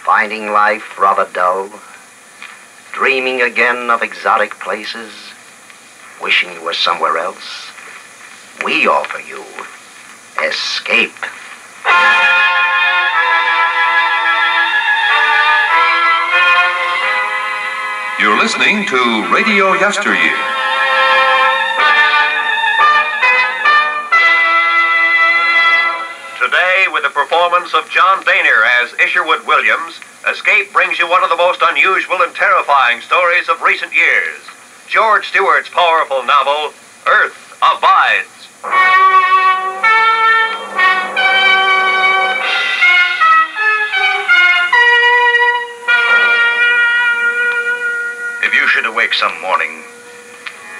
Finding life rather dull? Dreaming again of exotic places? Wishing you were somewhere else? We offer you escape. You're listening to Radio Yesteryear. Today, with the performance of John Boehner as Isherwood Williams, Escape brings you one of the most unusual and terrifying stories of recent years. George Stewart's powerful novel, Earth Abides. If you should awake some morning,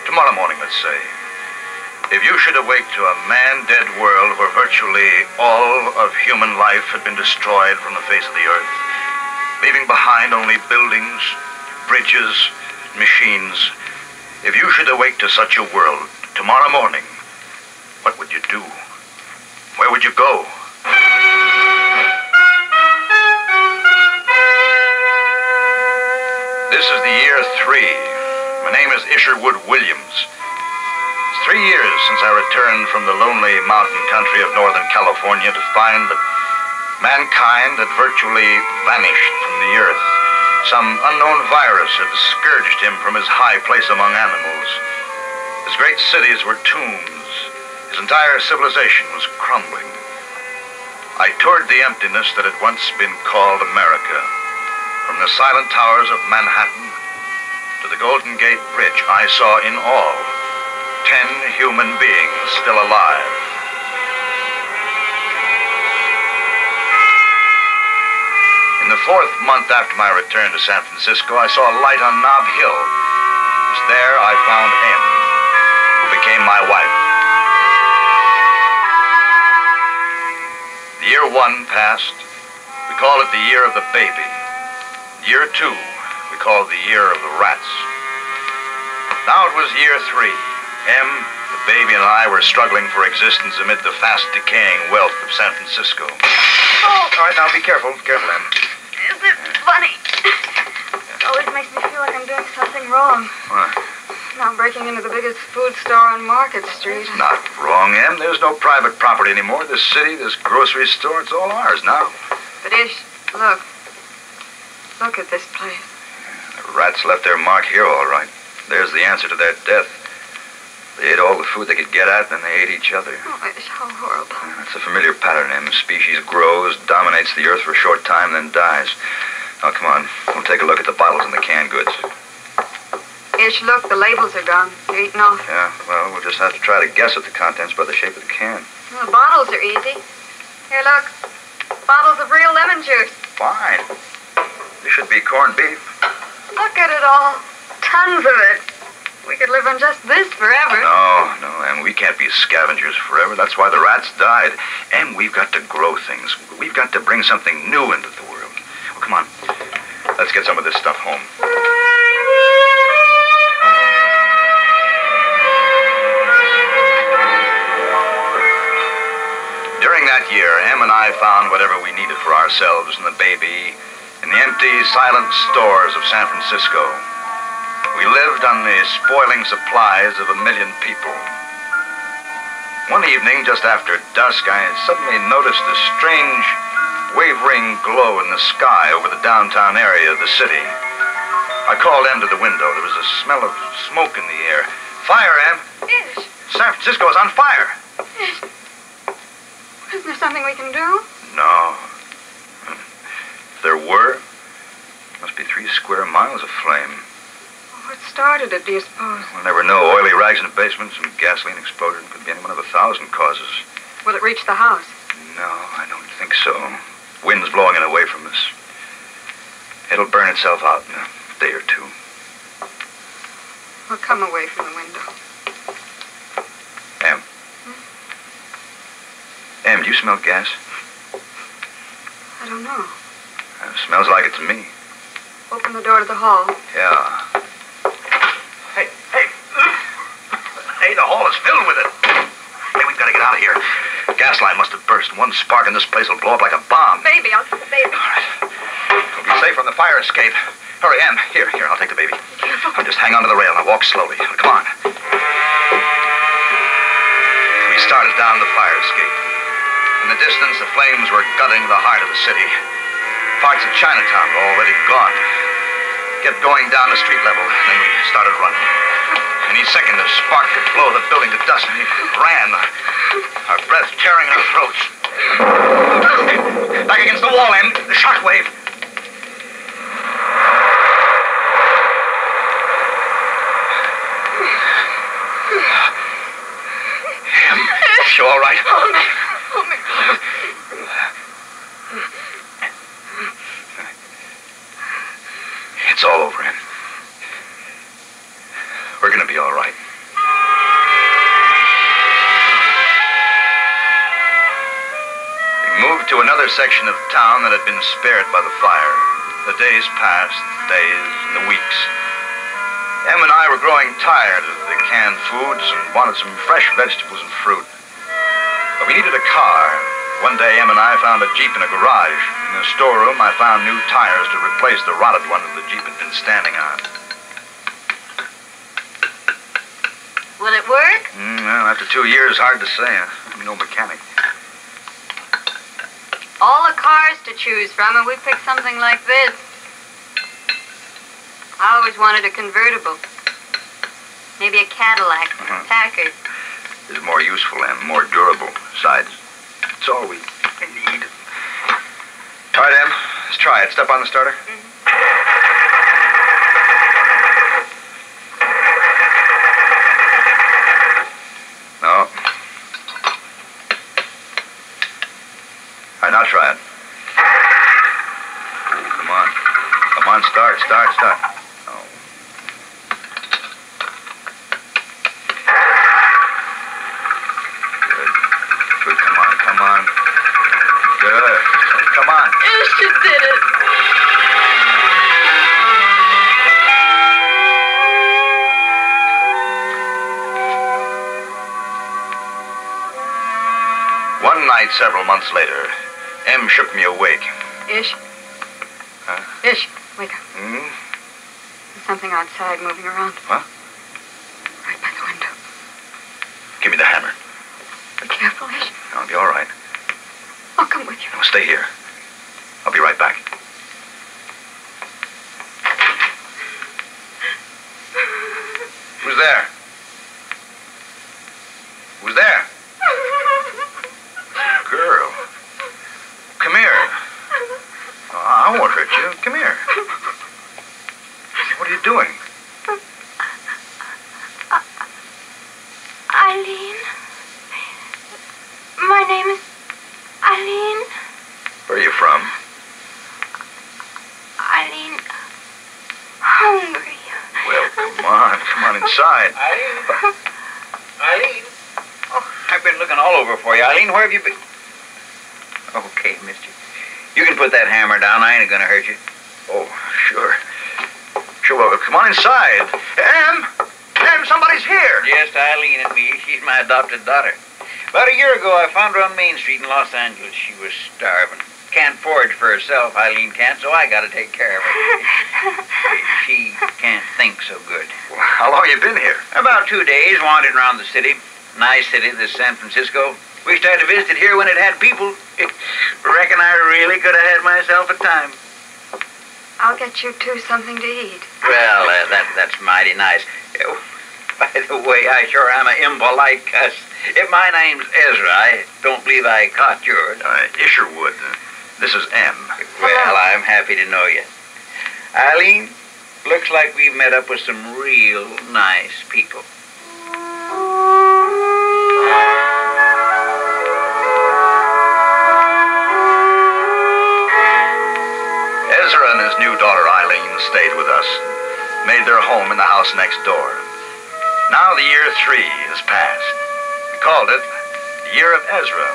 tomorrow morning, let's say, if you should awake to a man-dead world where virtually all of human life had been destroyed from the face of the earth, leaving behind only buildings, bridges, machines, if you should awake to such a world tomorrow morning, what would you do? Where would you go? This is the year 3. My name is Isherwood Williams. It's 3 years since I returned from the lonely mountain country of Northern California to find that mankind had virtually vanished from the earth. Some unknown virus had scourged him from his high place among animals. His great cities were tombs. His entire civilization was crumbling. I toured the emptiness that had once been called America. From the silent towers of Manhattan to the Golden Gate Bridge, I saw in all 10 human beings still alive. In the 4th month after my return to San Francisco, I saw a light on Nob Hill. It was there I found Em, who became my wife. The year 1 passed. We called it the year of the baby. Year 2, we called the year of the rats. Now it was year 3. Em, the baby, and I were struggling for existence amid the fast decaying wealth of San Francisco. Oh! All right, now be careful. Careful, Em. Is it funny? It always makes me feel like I'm doing something wrong. What? Now I'm breaking into the biggest food store on Market Street. Not wrong, Em. There's no private property anymore. This city, this grocery store, it's all ours now. But Ish, look. Look at this place. The rats left their mark here, all right. There's the answer to their death. They ate all the food they could get at, then they ate each other. Oh, Ish, how horrible. That's a familiar pattern, Em. Species grows, dominates the earth for a short time, then dies. Now, come on. We'll take a look at the bottles and the canned goods. Ish, look, the labels are gone. They're eaten off. Yeah, well, we'll just have to try to guess at the contents by the shape of the can. Well, the bottles are easy. Here, look. Bottles of real lemon juice. Fine. This should be corned beef. Look at it all. Tons of it. We could live on just this forever. No, Em, we can't be scavengers forever. That's why the rats died. Em, we've got to grow things. We've got to bring something new into the world. Well, come on. Let's get some of this stuff home. During that year, Em and I found whatever we needed for ourselves and the baby in the empty, silent stores of San Francisco. We lived on the spoiling supplies of 1 million people. One evening, just after dusk, I suddenly noticed a strange, wavering glow in the sky over the downtown area of the city. I called Em to the window. There was a smell of smoke in the air. Fire, Em! Ish. San Francisco is on fire! Ish. Isn't there something we can do? No. If there were, must be 3 square miles of flame. What started it, do you suppose? We'll never know. Oily rags in the basement, some gasoline explosion. Could be any one of 1,000 causes. Will it reach the house? No, I don't think so. Wind's blowing it away from us. It'll burn itself out in a day or 2. We'll come away from the window. Em. Em, do you smell gas? I don't know. It smells like it to me. Open the door to the hall. Yeah. Hey, the hall is filled with it. Hey, we've got to get out of here. Gas line must have burst. One spark and this place will blow up like a bomb. Baby, I'll get the baby. All right. safe from the fire escape. Hurry, Em. Here, I'll take the baby. I'll just hang onto the rail and I'll walk slowly. Come on. We started down the fire escape. In the distance, the flames were gutting the heart of the city. Parts of Chinatown were already gone. Kept going down to street level, then we started running. Any second, a spark could blow the building to dust, and we ran, our breath tearing in our throats. Back against the wall, Em. The shockwave. Em, you all right? Hold me. It's all over, Em. We're gonna be all right. We moved to another section of town that had been spared by the fire. The days passed, and the weeks. Em and I were growing tired of the canned foods and wanted some fresh vegetables and fruit. But we needed a car. One day, Em and I found a Jeep in a garage. In the storeroom, I found new tires to replace the rotted one that the Jeep had been standing on. Will it work? Well, after 2 years, hard to say. I'm no mechanic. All the cars to choose from, and we picked something like this. I always wanted a convertible. Maybe a Cadillac, Packard. It's more useful and more durable. Besides, it's all we need. All right, Em, let's try it. Step on the starter. No. All right, now try it. Come on. Come on, start. Oh. Good. Come on. Good. Come on. Yes, you did it. One night, several months later, Em shook me awake. Ish. Huh? Ish, wake up. Hmm? There's something outside moving around. Huh? Right by the window. Give me the hammer. Be careful, Ish. I'll be all right. I'll come with you. Now, stay here. I'll be right back. Who's there? Who's there? Girl. Come here. I won't hurt you. Come here. What are you doing? Eileen. My name is Eileen. Where are you from? Eileen. Hungry. Well, come on inside. Eileen? Oh, I've been looking all over for you. Eileen, where have you been? Okay, mister. You can put that hammer down. I ain't gonna hurt you. Oh, sure. Sure, well, come on inside. Em, somebody's here. Just Eileen and me. She's my adopted daughter. About a year ago, I found her on Main Street in Los Angeles. She was starving. Can't forage for herself, Eileen can't, so I gotta take care of her. She can't think so good. Well, how long you been here? About 2 days, wandering around the city. Nice city, this San Francisco. Wished I'd have visited here when it had people. Reckon I really could have had myself a time. I'll get you two something to eat. Well, that's mighty nice. By the way, I sure am an impolite cuss. If my name's Ezra, I don't believe I caught yours. Isherwood. This is Em. Well, I'm happy to know you. Eileen, looks like we've met up with some real nice people. Ezra and his new daughter Eileen stayed with us, made their home in the house next door. Now the year 3 has passed. We called it the Year of Ezra.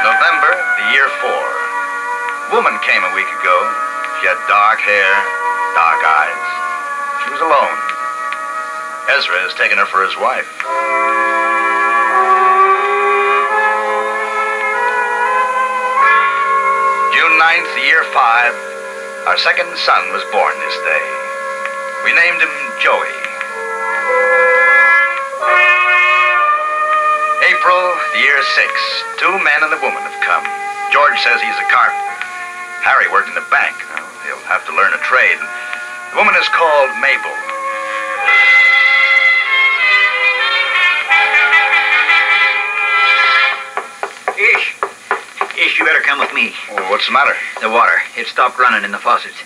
November, the year 4. A woman came a week ago. She had dark hair, dark eyes. She was alone. Ezra has taken her for his wife. 9th, the year 5, our second son was born this day. We named him Joey. April, the year 6, 2 men and a woman have come. George says he's a carpenter. Harry worked in the bank. Well, he'll have to learn a trade. The woman is called Mabel. Ish, you better come with me. Well, what's the matter? The water. It stopped running in the faucets.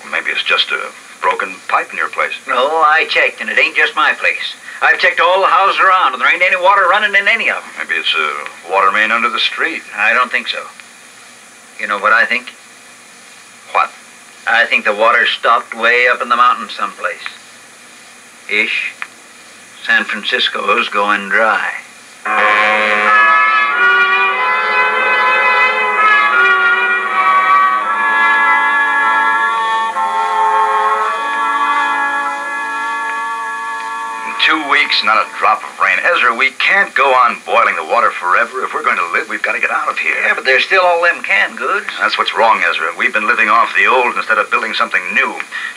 Well, maybe it's just a broken pipe in your place. No, I checked, and it ain't just my place. I've checked all the houses around, and there ain't any water running in any of them. Maybe it's a water main under the street. I don't think so. You know what I think? What? I think the water stopped way up in the mountains someplace. Ish, San Francisco's going dry. In 2 weeks, not a drop of rain. Ezra, we can't go on boiling the water forever. If we're going to live, we've got to get out of here. Yeah, but there's still all them canned goods. That's what's wrong, Ezra. We've been living off the old instead of building something new.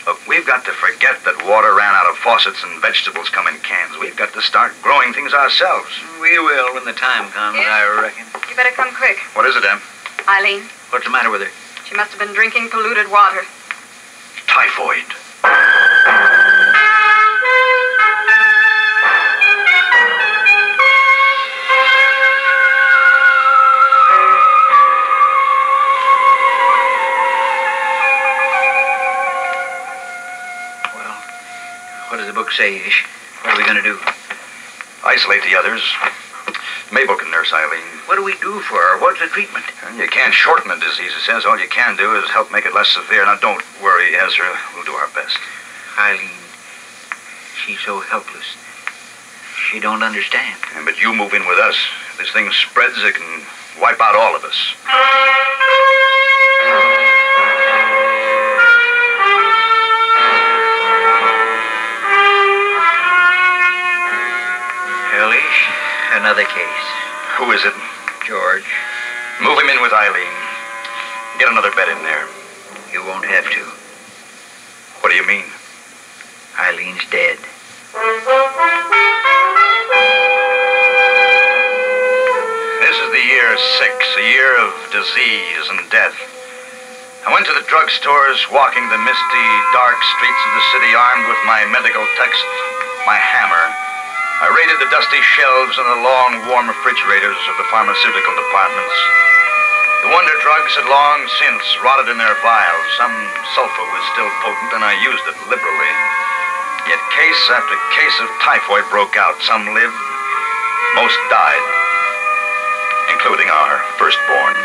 Look, we've got to forget that water ran out of faucets and vegetables come in cans. We've got to start growing things ourselves. We will when the time comes, Yeah. I reckon. You better come quick. What is it, Em? Eileen, What's the matter with her? she must have been drinking polluted water. Typhoid. Well, what does the book say, Ish? What are we going to do? Isolate the others. Mabel can nurse Eileen. What do we do for her? What's the treatment? And you can't shorten the disease, it says. All you can do is help make it less severe. Now, don't worry, Ezra. We'll do our best. Eileen, she's so helpless. She don't understand. Yeah, but you move in with us. If this thing spreads, it can wipe out all of us. Well, Ish, another case. Who is it? George, Move him in with Eileen. Get another bed in there. you won't have to. What do you mean? Eileen's dead. This is the year 6, a year of disease and death. I went to the drugstores, walking the misty, dark streets of the city armed with my medical text, my hammer. I raided the dusty shelves and the long, warm refrigerators of the pharmaceutical departments. The wonder drugs had long since rotted in their vials. Some sulfur was still potent, and I used it liberally. Yet case after case of typhoid broke out. Some lived, most died, including our firstborn.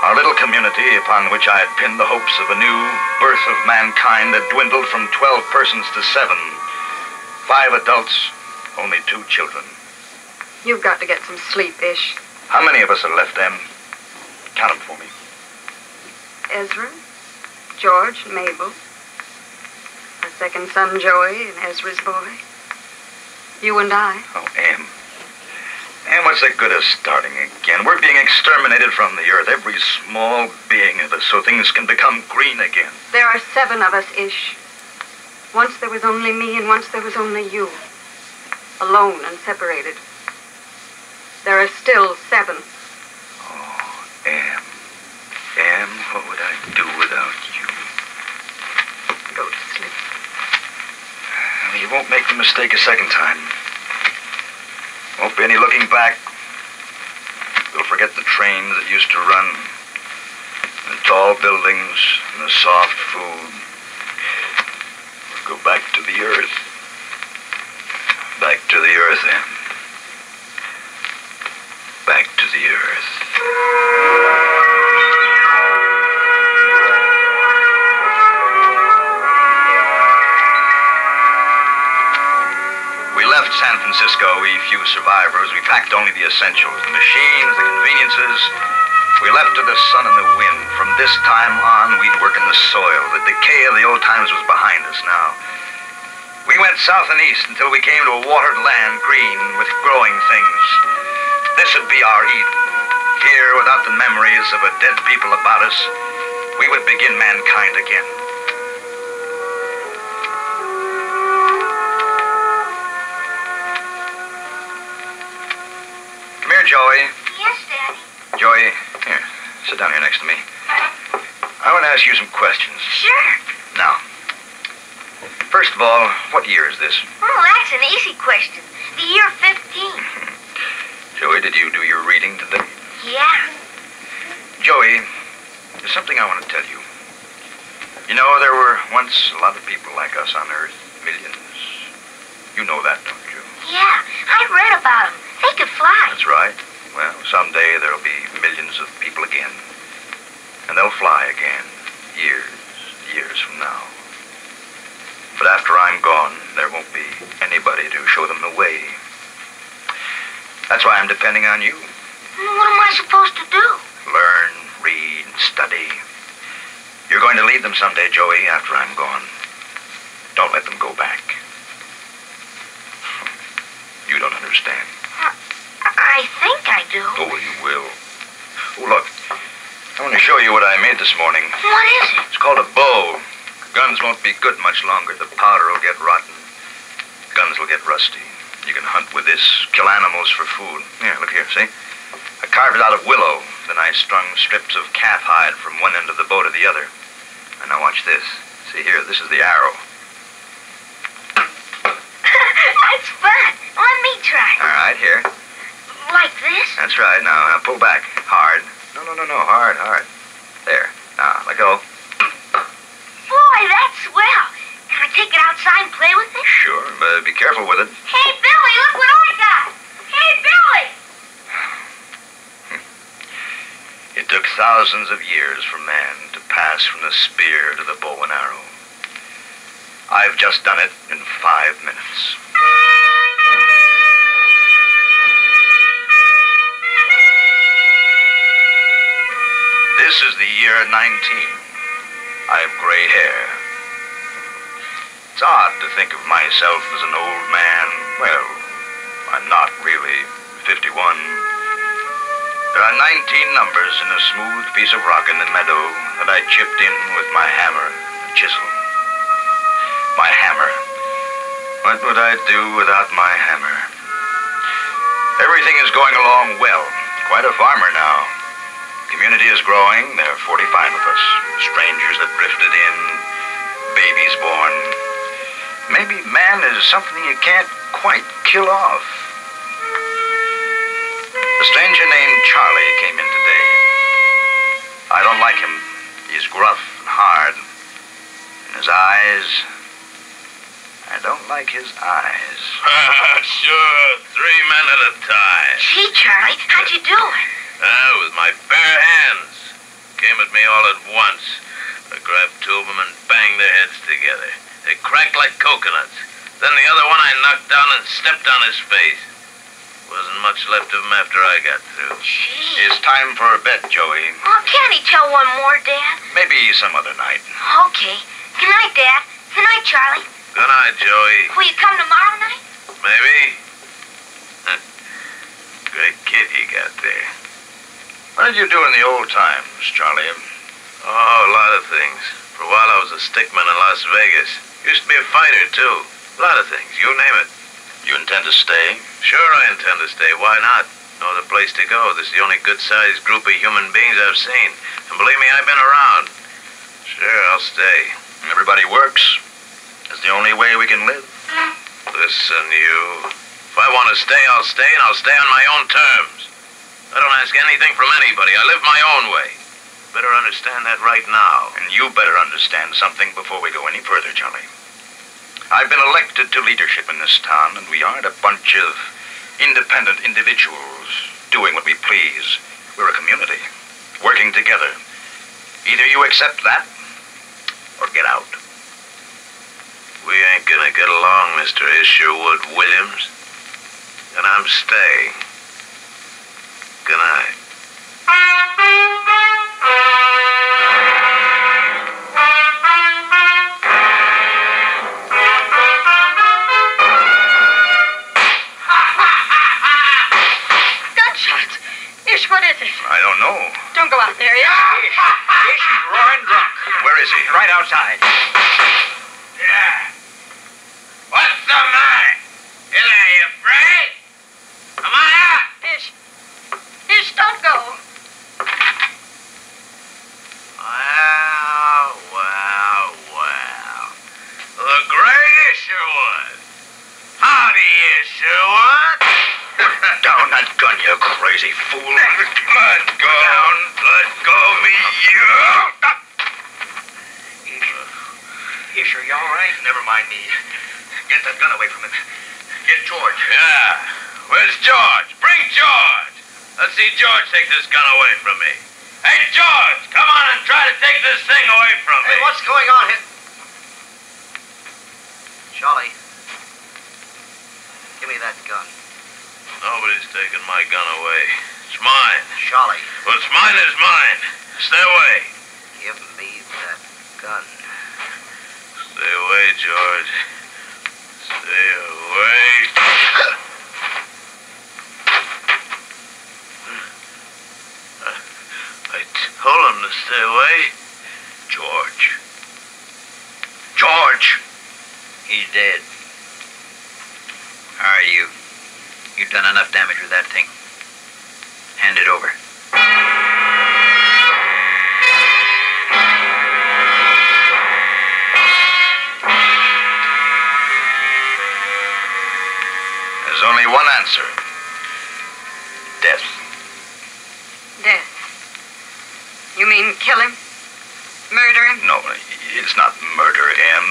Our little community, upon which I had pinned the hopes of a new birth of mankind, had dwindled from 12 persons to 7. 5 adults, only 2 children. You've got to get some sleep, Ish. How many of us are left, Em? Count them for me. Ezra, George, and Mabel. Our second son, Joey, and Ezra's boy. You and I. Oh, Em. Em, what's the good of starting again? We're being exterminated from the earth, every small being of us, so things can become green again. There are 7 of us, Ish. Once there was only me, and once there was only you. Alone and separated. There are still 7. Em, what would I do without you? Go to sleep. Well, you won't make the mistake a second time. Won't be any looking back. You'll forget the trains that used to run, the tall buildings, and the soft food. We'll go back to the earth. Back to the earth, Em. Back to the earth. We left San Francisco, we few survivors. We packed only the essentials, the machines, the conveniences. We left to the sun and the wind. From this time on, we'd work in the soil. The decay of the old times was behind us now. We went south and east until we came to a watered land, green with growing things. This would be our Eden. Here longer without the memories of a dead people about us, we would begin mankind again. Come here, Joey. Yes, Daddy. Joey, here, sit down here next to me. I want to ask you some questions. Sure. Now, first of all, what year is this? Oh, that's an easy question. The year 15. Joey, did you do your reading today? Yeah. Joey, there's something I want to tell you. You know, there were once a lot of people like us on Earth. Millions. You know that, don't you? Yeah, I read about them. They could fly. That's right. Well, someday there'll be millions of people again. And they'll fly again. Years from now. But after I'm gone, there won't be anybody to show them the way. That's why I'm depending on you. What am I supposed to do? Learn, read, study. You're going to lead them someday, Joey, after I'm gone. Don't let them go back. You don't understand. I think I do. Oh, you will. Oh, look. I want to show you what I made this morning. What is it? It's called a bow. Guns won't be good much longer. The powder will get rotten. Guns will get rusty. You can hunt with this, kill animals for food. Here, look here, see? I carved it out of willow. Then I strung strips of calf hide from one end of the bow to the other. And now watch this. See here, this is the arrow. That's fun. Let me try. All right, here. Like this? That's right. Now pull back. Hard. No. Hard. There. Now, let go. Boy, that's swell. Can I take it outside and play with it? Sure, but be careful with it. Hey, Billy, look what I got. Hey, Billy! It took thousands of years for man to pass from the spear to the bow and arrow. I've just done it in 5 minutes. This is the year 19. I have gray hair. It's odd to think of myself as an old man. Well, I'm not really 51. There are 19 numbers in a smooth piece of rock in the meadow that I chipped in with my hammer and chisel. My hammer. What would I do without my hammer? Everything is going along well. Quite a farmer now. Community is growing. There are 45 of us. Strangers that drifted in. Babies born. Maybe man is something you can't quite kill off. A stranger named Charlie came in today. I don't like him. He's gruff and hard. And his eyes... I don't like his eyes. Sure, 3 men at a time. Gee, Charlie, how'd you do it? With my bare hands. Came at me all at once. I grabbed 2 of them and banged their heads together. They cracked like coconuts. Then the other one I knocked down and stepped on his face. Wasn't much left of him after I got through. Gee. It's time for bed, Joey. Oh, can't he tell one more, Dad? Maybe some other night. Okay. Good night, Dad. Good night, Charlie. Good night, Joey. Will you come tomorrow night? Maybe. Great kid you got there. What did you do in the old times, Charlie? Oh, a lot of things. For a while I was a stickman in Las Vegas. Used to be a fighter, too. A lot of things, you name it. You intend to stay? Sure I intend to stay. Why not? No other place to go. This is the only good-sized group of human beings I've seen. And believe me, I've been around. Sure, I'll stay. Everybody works. That's the only way we can live. Listen, you. If I want to stay, I'll stay, and I'll stay on my own terms. I don't ask anything from anybody. I live my own way. Better understand that right now. And you better understand something before we go any further, Charlie. I've been elected to leadership in this town, and we aren't a bunch of independent individuals doing what we please. We're a community, working together. Either you accept that, or get out. We ain't gonna get along, Mr. Isherwood Williams. And I'm staying. Good night. What is it? I don't know. Don't go out there, Ish. Ish, he's roaring drunk. Where is he? Right outside. Yeah. What's the matter? Are you afraid? Come on out. Ish. Ish, don't go. Well. The great Isherwood. Howdy, Isherwood. Down that gun, you crazy fool. Let go. Down. Let go of me, you. Ish, are you all right? Never mind me. Get that gun away from him. Get George. Yeah. Where's George? Bring George. Let's see George take this gun away from me. Hey, George, come on and try to take this thing away from me. Hey, what's going on here? Charlie, give me that gun. Nobody's taking my gun away. It's mine. Charlie, What's mine is mine. Stay away. give me that gun. Stay away, George. Stay away. I told him to stay away. George. George! He's dead. How are you? You've done enough damage with that thing. Hand it over. There's only one answer. Death. Death. You mean kill him? Murder him? No, it's not murder, Em.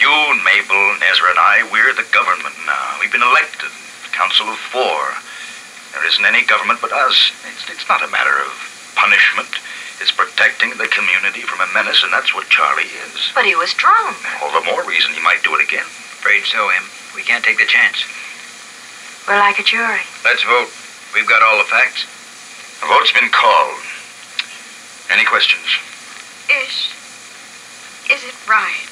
You and Mabel and Ezra and I, we're the government now. We've been elected. Council of Four. There isn't any government but us. It's not a matter of punishment. It's protecting the community from a menace, and that's what Charlie is. But he was drunk. All the more reason he might do it again. Afraid so, Em. We can't take the chance. We're like a jury. Let's vote. We've got all the facts. The vote's been called. Any questions? Ish, is it right?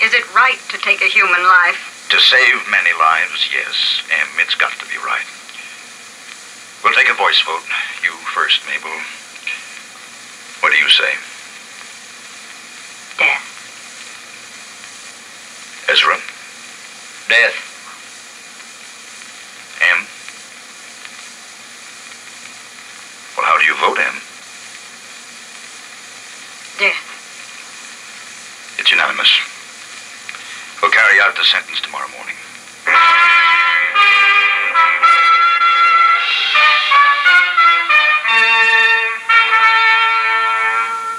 Is it right to take a human life? To save many lives, yes, Em, it's got to be right. We'll take a voice vote. You first, Mabel. What do you say? Death. Ezra? Death. Em? Well, how do you vote, Em? Death. It's unanimous. We'll carry out the sentence tomorrow morning.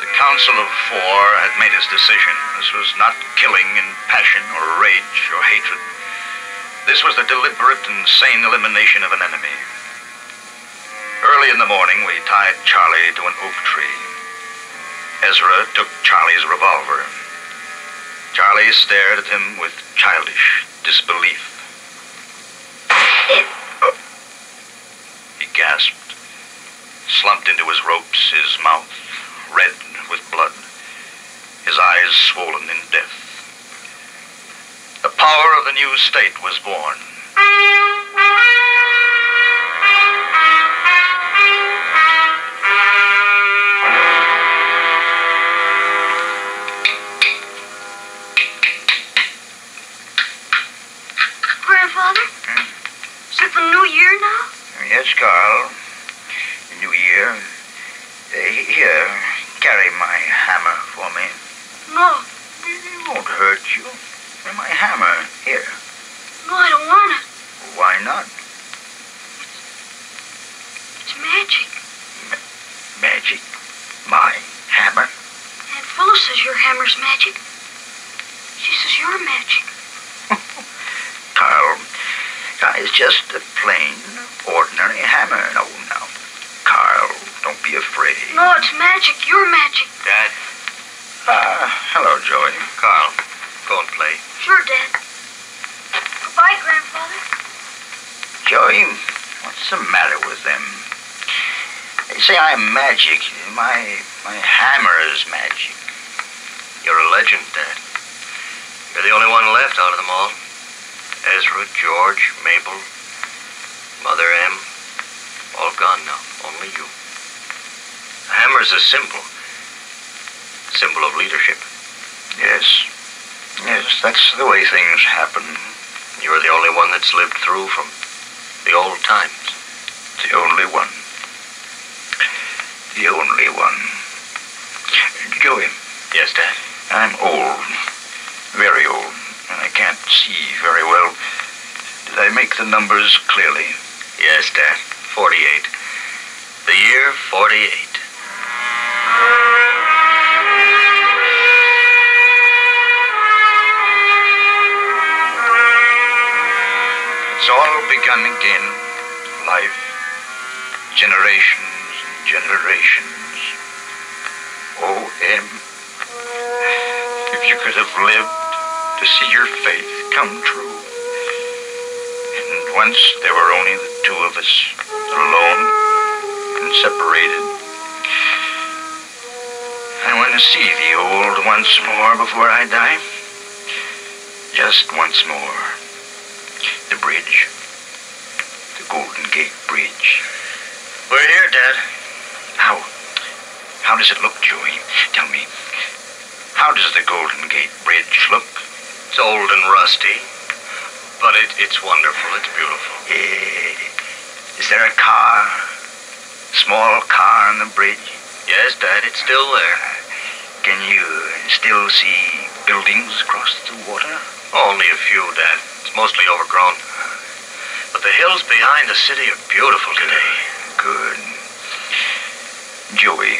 The Council of Four had made its decision. This was not killing in passion or rage or hatred. This was the deliberate and sane elimination of an enemy. Early in the morning, we tied Charlie to an oak tree. Ezra took Charlie's revolver. Charlie stared at him with childish disbelief. He gasped, slumped into his ropes, his mouth red with blood, his eyes swollen in death. The power of the new state was born. Grandfather? Is it the new year now? Yes, Carl. New Year. Here, carry my hammer for me. No. It won't hurt you. My hammer. Here. No, I don't want it. Why not? It's magic. Magic? My hammer? Aunt Phyllis says your hammer's magic. She says you're magic. Carl, it's just a plain, ordinary hammer. No, now. Carl, don't be afraid. No, it's magic. You're magic. Dad? Hello, Joey. Carl, go and play. Sure, Dad. Goodbye, Grandfather. Joey, what's the matter with them? They say I'm magic. My hammer is magic. You're a legend, Dad. You're the only one left out of them all. Ezra, George, Mabel, Mother M, all gone. Yours is simple. Symbol of leadership. Yes. Yes, that's the way things happen. You're the only one that's lived through from the old times. The only one. The only one. Joey. Yes, Dad? I'm old. Very old. And I can't see very well. Did I make the numbers clearly? Yes, Dad. 48. The year 48. It's all begun again. Life. Generations and generations. Oh, Em. If you could have lived to see your faith come true. And once there were only the two of us, alone and separated. I want to see the old once more before I die. Just once more. The bridge. The Golden Gate Bridge. We're here, Dad. How does it look, Joey? Tell me. How does the Golden Gate Bridge look? It's old and rusty, but it's wonderful. It's beautiful. Is there a car? Small car on the bridge? Yes, Dad, it's still there. Can you still see buildings across the water? Only a few, Dad. It's mostly overgrown. But the hills behind the city are beautiful today. Good. Joey,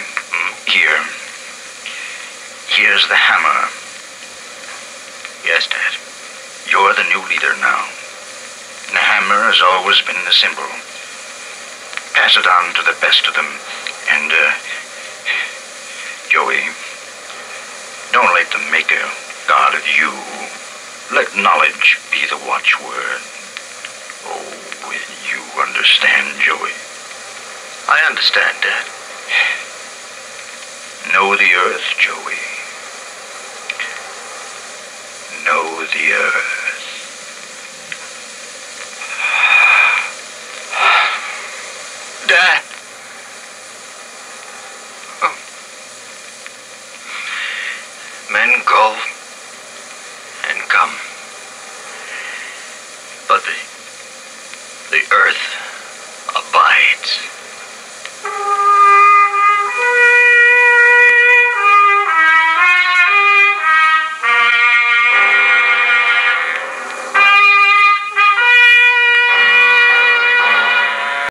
here. Here's the hammer. Yes, Dad. You're the new leader now. And the hammer has always been the symbol. Pass it on to the best of them. And, Joey, don't let them make a god of you. Let knowledge be the watchword. Oh, will you understand, Joey? I understand, Dad. Know the earth, Joey. Know the earth. Dad! Oh. Men go and come. But the earth abides.